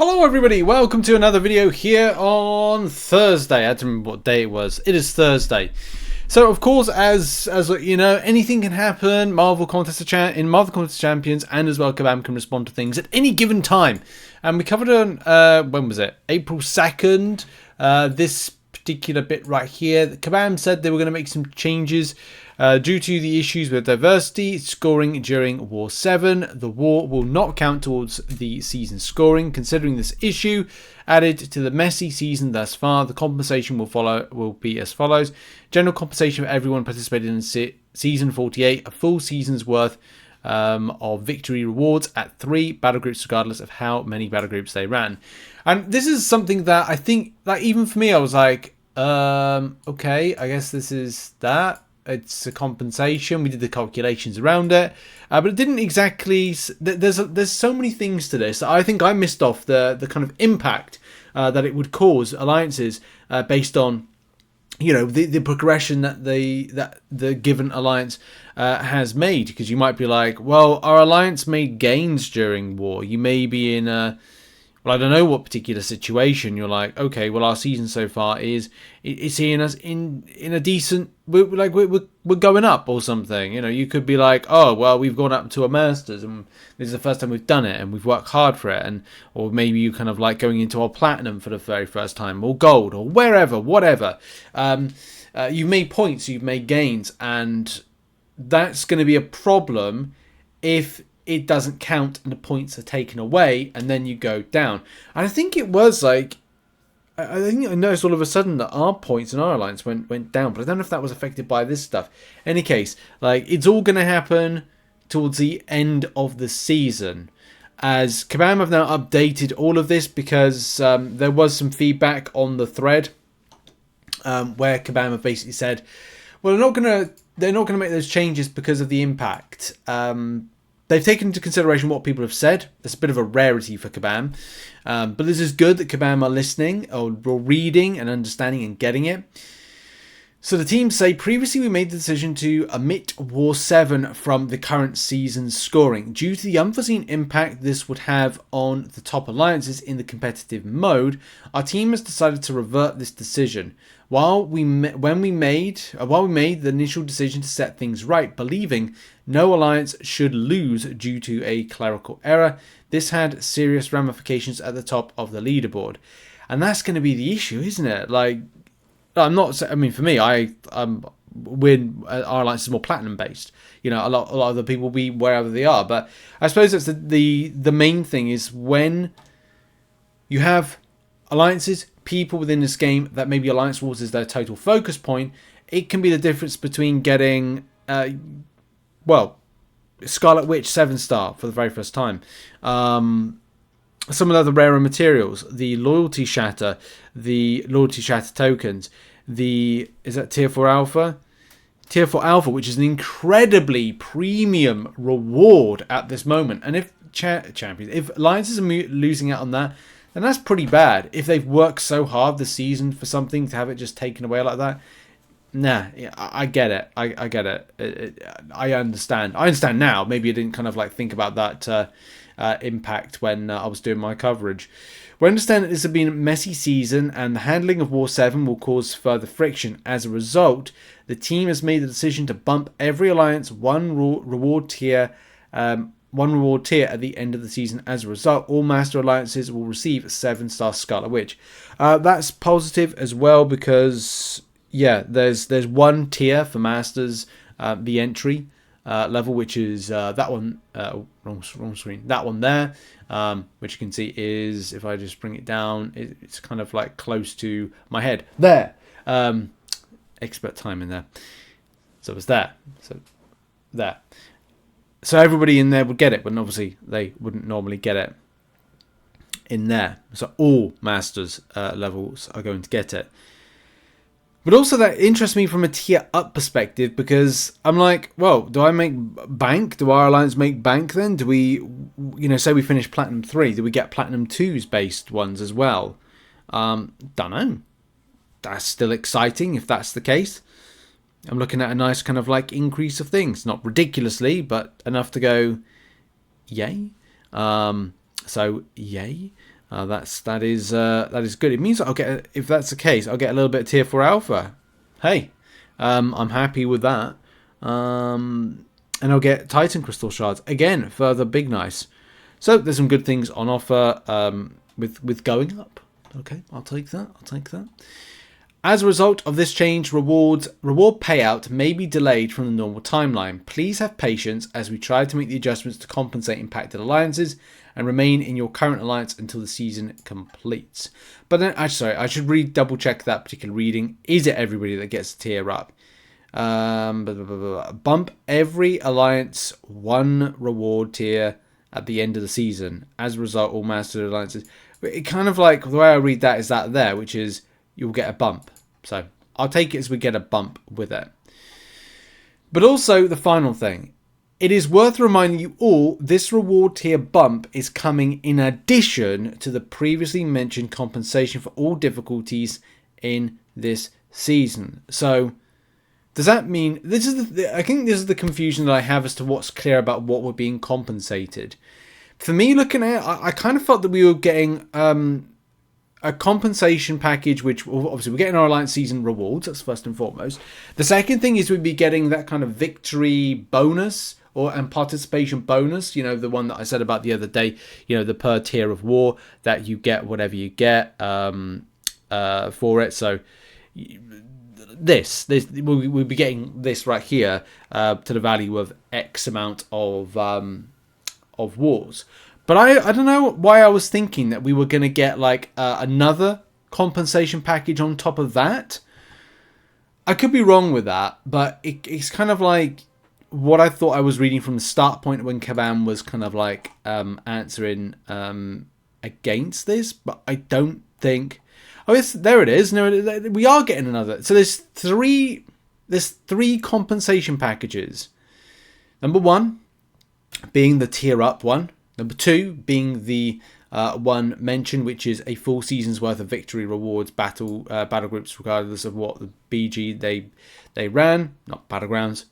Hello everybody, welcome to another video here on Thursday. I had to remember what day it was. It is Thursday. So of course, as you know, anything can happen. in Marvel Contest of Champions, and as well Kabam can respond to things at any given time. And we covered on when was it? April 2nd. This particular bit right here. Kabam said they were going to make some changes due to the issues with diversity scoring during War 7. The war will not count towards the season scoring. Considering this issue added to the messy season thus far, the compensation will be as follows. General compensation for everyone participated in season 48, a full season's worth of victory rewards at 3 battle groups regardless of how many battle groups they ran. And this is something that I think, like, even for me, I was like, okay, I guess this is that. It's a compensation. We did the calculations around it, but it didn't exactly. There's so many things to this that I think I missed off the kind of impact that it would cause alliances based on, you know, the progression that the given alliance has made. Because you might be like, well, our alliance made gains during war. You may be in a, well, I don't know what particular situation. You're like, okay, well, our season so far is seeing us in a decent, we're going up or something. You know, you could be like, oh, well, we've gone up to a Masters and this is the first time we've done it and we've worked hard for it. And or maybe you kind of like going into our platinum for the very first time, or gold, or whatever. You've made points, you've made gains, and that's going to be a problem if it doesn't count and the points are taken away and then you go down. And I think it was like, I think I noticed all of a sudden that our points in our alliance went down, but I don't know if that was affected by this stuff. Any case, like, it's all going to happen towards the end of the season, as Kabam have now updated all of this, because there was some feedback on the thread where Kabam have basically said, well, they're not gonna make those changes because of the impact. They've taken into consideration what people have said. That's a bit of a rarity for Kabam. But this is good that Kabam are listening, or reading and understanding and getting it. So the teams say, previously we made the decision to omit War 7 from the current season's scoring. Due to the unforeseen impact this would have on the top alliances in the competitive mode, our team has decided to revert this decision. While we made the initial decision to set things right, believing no alliance should lose due to a clerical error, this had serious ramifications at the top of the leaderboard. And that's going to be the issue, isn't it? Like, I'm not. I mean, for me, our alliance is more platinum based. You know, a lot of the people will be wherever they are. But I suppose that's the main thing is when you have alliances, people within this game that maybe Alliance Wars is their total focus point. It can be the difference between getting, Scarlet Witch 7-star for the very first time. Some of the other rarer materials, the Loyalty Shatter tokens, is that Tier 4 Alpha? Tier 4 Alpha, which is an incredibly premium reward at this moment. And if if alliances are losing out on that, then that's pretty bad. If they've worked so hard this season for something, to have it just taken away like that, nah, I get it. I get it. I understand. I understand now. Maybe I didn't kind of like think about that impact when I was doing my coverage. We understand that this has been a messy season and the handling of War 7 will cause further friction. As a result, the team has made the decision to bump every alliance one reward tier at the end of the season. As a result, all Master Alliances will receive 7-star Scarlet Witch. That's positive as well, because yeah, there's one tier for Masters, the entry level, which is that one, wrong screen, that one there, which you can see is, if I just bring it down, it's kind of like close to my head there. Expert time in there, so it's there, so everybody in there would get it, but obviously they wouldn't normally get it in there. So all Masters levels are going to get it. But also that interests me from a tier up perspective, because I'm like, well, do I make bank? Do our alliance make bank then? Do we, say we finish Platinum 3, do we get Platinum 2's based ones as well? Don't know. That's still exciting if that's the case. I'm looking at a nice kind of like increase of things. Not ridiculously, but enough to go, yay. So, yay. That is good. It means I'll get, if that's the case, I'll get a little bit of tier 4 alpha. Hey, I'm happy with that. And I'll get Titan Crystal Shards again, further big nice. So there's some good things on offer with going up. Okay, I'll take that. I'll take that. As a result of this change, reward payout may be delayed from the normal timeline. Please have patience as we try to make the adjustments to compensate impacted alliances and remain in your current alliance until the season completes. But then, I should double check that particular reading. Is it everybody that gets a tier up? Bump every alliance 1 reward tier at the end of the season. As a result, all master alliances. It kind of like, the way I read that is that there, which is you'll get a bump. So I'll take it as we get a bump with it. But also the final thing. It is worth reminding you all, this reward tier bump is coming in addition to the previously mentioned compensation for all difficulties in this season. So does that mean, I think this is the confusion that I have as to what's clear about what we're being compensated. For me, looking at it, I kind of felt that we were getting a compensation package, which obviously we're getting our Alliance season rewards, that's first and foremost. The second thing is we'd be getting that kind of victory bonus and participation bonus, you know, the one that I said about the other day, you know, the per tier of war that you get whatever you get for it. So this we'll be getting this right here to the value of X amount of wars. But I don't know why I was thinking that we were going to get like another compensation package on top of that. I could be wrong with that, but it's kind of like what I thought I was reading from the start point when Kabam was kind of like answering against this, but I don't think. Oh yes, there it is. No, we are getting another. So there's three compensation packages. Number 1 being the tier up one. Number 2 being the one mentioned, which is a full season's worth of victory rewards battle groups, regardless of what the BG they ran. Not Battlegrounds,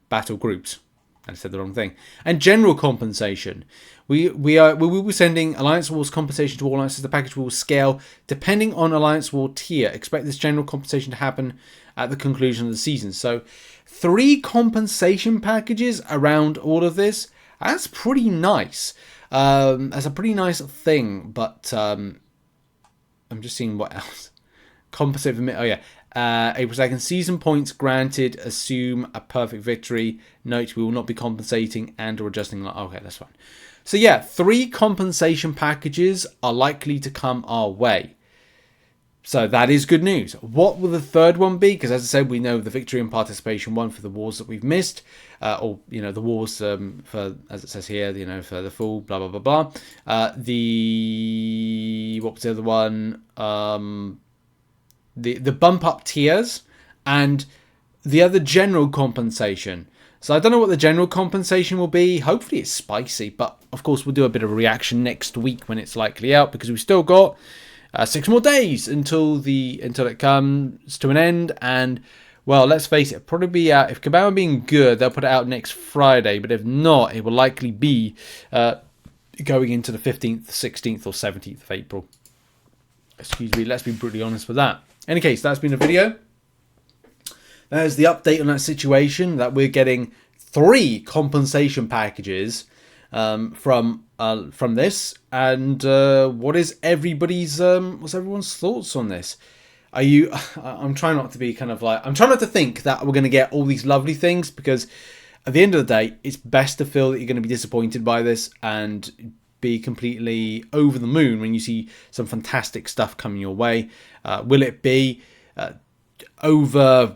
battle groups. I said the wrong thing. And general compensation. We will be sending Alliance Wars compensation to all alliances. The package will scale depending on Alliance War tier. Expect this general compensation to happen at the conclusion of the season. So 3 compensation packages around all of this. That's pretty nice. That's a pretty nice thing. But I'm just seeing what else. Compensate for me. Oh yeah. April 2nd, season points granted. Assume a perfect victory. Note, we will not be compensating and or adjusting. Okay, that's fine. So yeah, 3 compensation packages are likely to come our way. So that is good news. What will the third one be? Because as I said, we know the victory and participation one for the wars that we've missed, or you know the wars for, as it says here, you know, for the full blah blah blah blah. What was the other one? The bump up tiers and the other general compensation. So I don't know what the general compensation will be. Hopefully it's spicy, but of course we'll do a bit of a reaction next week when it's likely out, because we've still got 6 more days until it comes to an end. And well, let's face it, it'll probably be out, if Kabam are being good, they'll put it out next Friday, but if not, it will likely be going into the 15th, 16th or 17th of April. Excuse me, let's be brutally honest with that. In any case, that's been a video. There's the update on that situation, that we're getting 3 compensation packages from this. And what's everyone's thoughts on this? I'm trying not to be kind of like, I'm trying not to think that we're going to get all these lovely things, because at the end of the day, it's best to feel that you're going to be disappointed by this and be completely over the moon when you see some fantastic stuff coming your way. Will it be over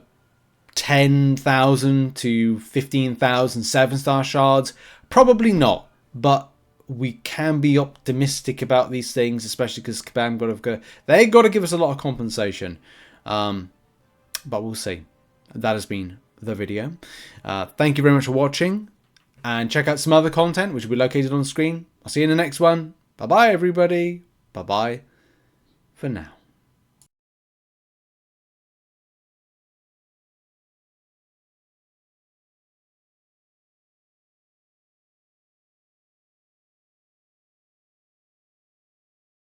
10,000 to 15,000 7-star shards? Probably not, but we can be optimistic about these things, especially because Kabam they got to give us a lot of compensation. But we'll see. That has been the video. Thank you very much for watching, and check out some other content which will be located on the screen. I'll see you in the next one. Bye bye everybody. Bye bye for now.